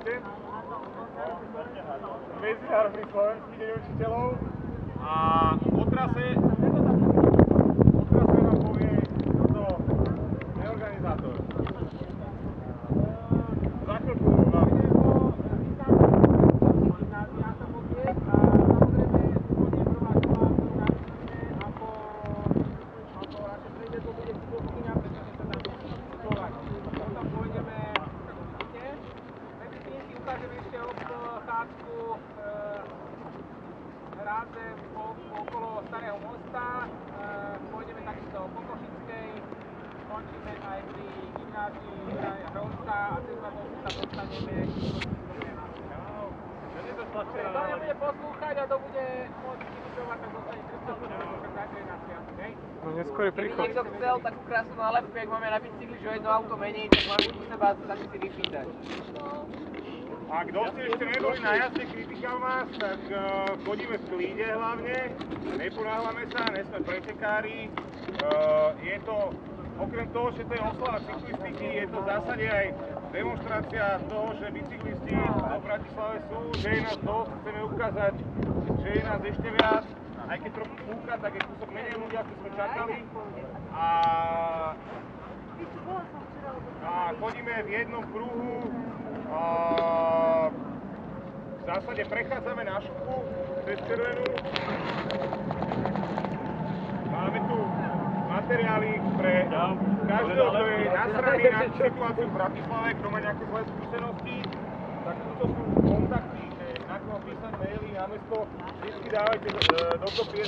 víkend. Medzinárodný slovenský deň učiteľov. A o trase nám povie toto neorganizátor. Za chvíľku vám. Ukážeme ešte obchádzku rázem okolo Starého mosta, pôjdeme takisto po Košickej, skončíme aj pri gymnázii Juraja Hronca a cez Babovku sa dostaneme kto nebude poslúchať a kto bude môcť využívať, tak dostane 300 na sviatok, hej? No neskôr je príchod. Keby niekto chcel takú krásnu nálepku, jak máme na bicykli, že jedno auto menej, tak máme u seba také si vypýtať. A kto ste ešte neboli na jazde Critical Mass, tak chodíme v klíde hlavne, neponáhľame sa, nesme pretekári. Je to, okrem toho, že to je oslava cyklistiky, je to v zásade aj demonštrácia toho, že bicyklisti v Bratislave sú, že je nás dosť, chceme ukázať, že je nás ešte viac, aj keď trochu fúka, tak je kúsok menej ľudí, ako sme čakali. A chodíme v jednom kruhu, v zásade prechádzame na Šupu cez Červenú. Máme tu materiály pre každého, kto je nasraný na situáciu v Bratislave, kto má nejaké zlé skúsenosti. Tak tuto sú kontakty, že na koho písať maily na mesto, vždycky dávajte dokopy